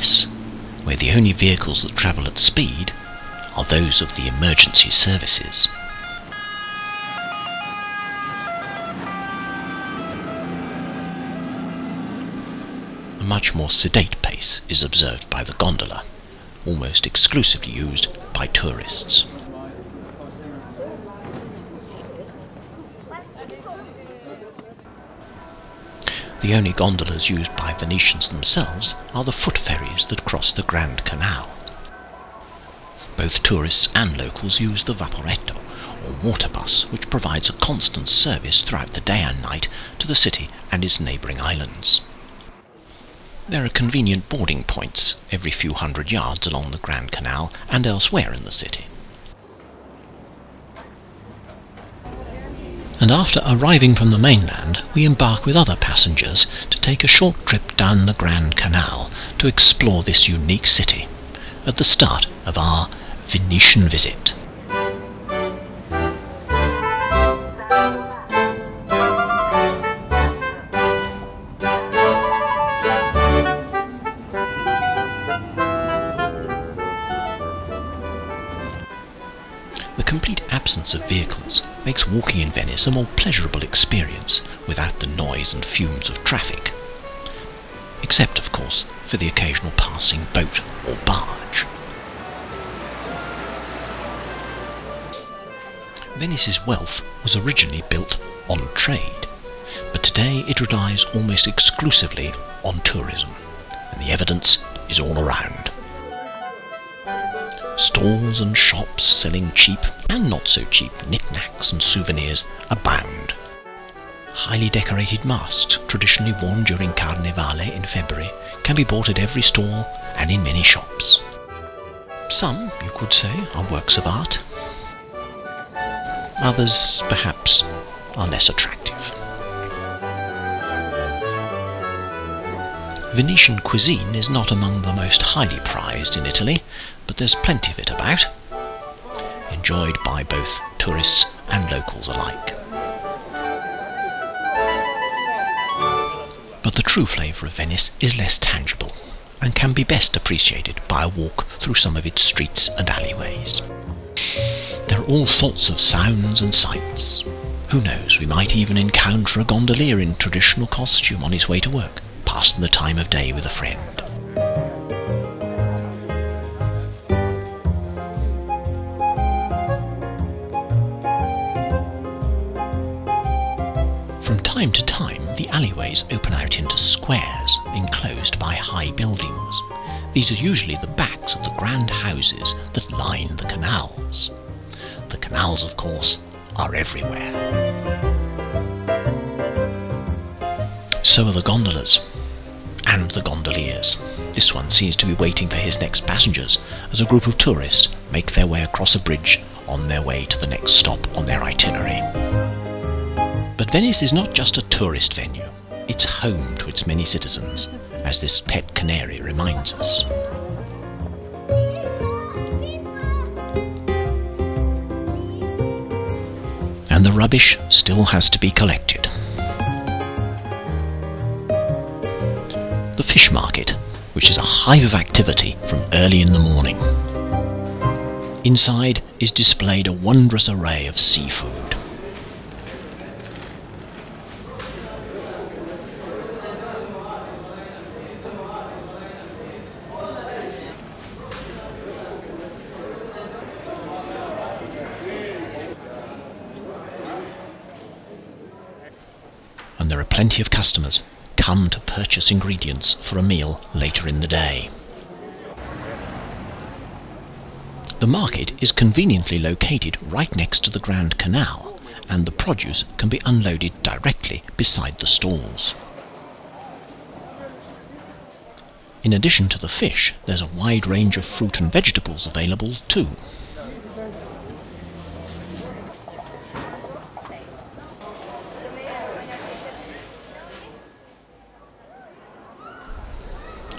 Venice, where the only vehicles that travel at speed are those of the emergency services. A much more sedate pace is observed by the gondola, almost exclusively used by tourists. The only gondolas used by Venetians themselves are the foot ferries that cross the Grand Canal. Both tourists and locals use the vaporetto, or water bus, which provides a constant service throughout the day and night to the city and its neighbouring islands. There are convenient boarding points every few hundred yards along the Grand Canal and elsewhere in the city. And after arriving from the mainland, we embark with other passengers to take a short trip down the Grand Canal to explore this unique city at the start of our Venetian visit. The complete absence of vehicles makes walking in Venice a more pleasurable experience without the noise and fumes of traffic, except of course for the occasional passing boat or barge. Venice's wealth was originally built on trade, but today it relies almost exclusively on tourism, and the evidence is all around. Stalls and shops selling cheap and not so cheap knickknacks and souvenirs abound. Highly decorated masks, traditionally worn during Carnevale in February, can be bought at every stall and in many shops. Some, you could say, are works of art. Others, perhaps, are less attractive. Venetian cuisine is not among the most highly prized in Italy, but there's plenty of it about, enjoyed by both tourists and locals alike. But the true flavour of Venice is less tangible, and can be best appreciated by a walk through some of its streets and alleyways. There are all sorts of sounds and sights. Who knows, we might even encounter a gondolier in traditional costume on his way to work, passing the time of day with a friend. From time to time, the alleyways open out into squares enclosed by high buildings. These are usually the backs of the grand houses that line the canals. The canals, of course, are everywhere. So are the gondolas and the gondoliers. This one seems to be waiting for his next passengers as a group of tourists make their way across a bridge on their way to the next stop on their itinerary. But Venice is not just a tourist venue, it's home to its many citizens, as this pet canary reminds us. And the rubbish still has to be collected. The fish market, which is a hive of activity from early in the morning. Inside is displayed a wondrous array of seafood. And there are plenty of customers come to purchase ingredients for a meal later in the day. The market is conveniently located right next to the Grand Canal, and the produce can be unloaded directly beside the stalls. In addition to the fish, there's a wide range of fruit and vegetables available too.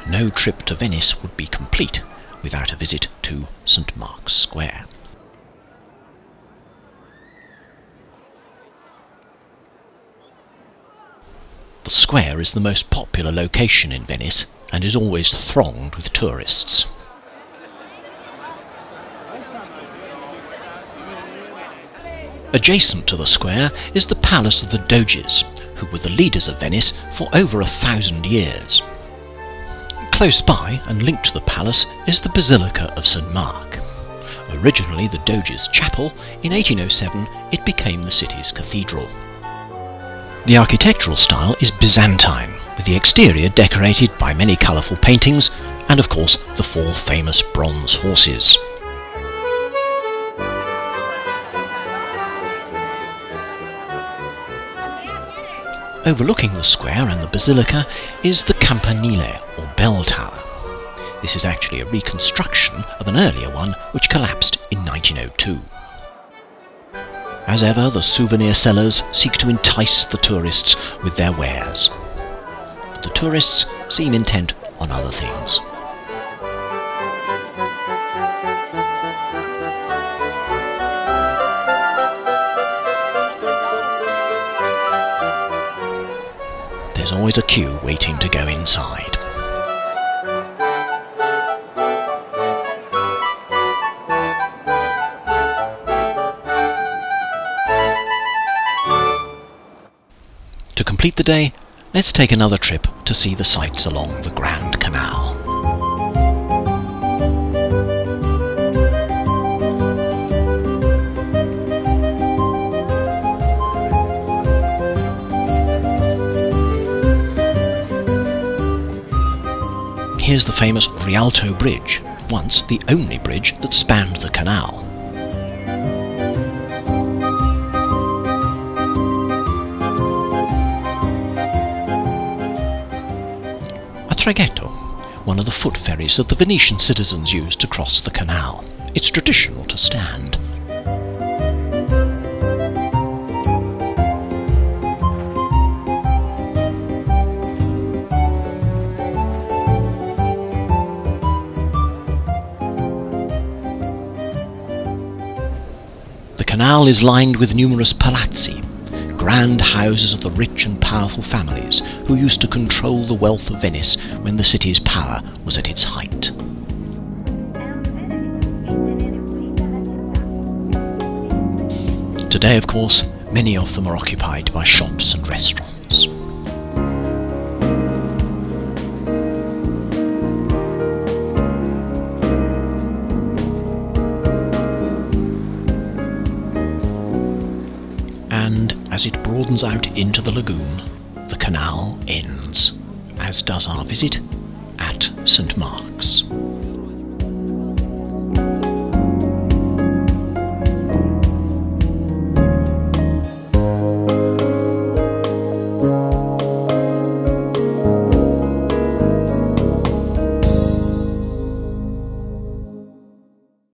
No trip to Venice would be complete without a visit to St. Mark's Square. The square is the most popular location in Venice and is always thronged with tourists. Adjacent to the square is the palace of the Doges, who were the leaders of Venice for over 1,000 years. Close by and linked to the palace is the Basilica of St. Mark. Originally the Doge's chapel, in 1807 it became the city's cathedral. The architectural style is Byzantine, with the exterior decorated by many colourful paintings and of course the 4 famous bronze horses. Overlooking the square and the basilica is the Campanile, or bell tower. This is actually a reconstruction of an earlier one which collapsed in 1902. As ever, the souvenir sellers seek to entice the tourists with their wares. But the tourists seem intent on other things. There's always a queue waiting to go inside. To complete the day, let's take another trip to see the sights along the Grand Canal. Here's the famous Rialto Bridge, once the only bridge that spanned the canal. A traghetto, one of the foot ferries that the Venetian citizens used to cross the canal. It's traditional to stand. The canal is lined with numerous palazzi, grand houses of the rich and powerful families who used to control the wealth of Venice when the city's power was at its height. Today, of course, many of them are occupied by shops and restaurants. And as it broadens out into the lagoon, the canal ends, as does our visit at St. Mark's.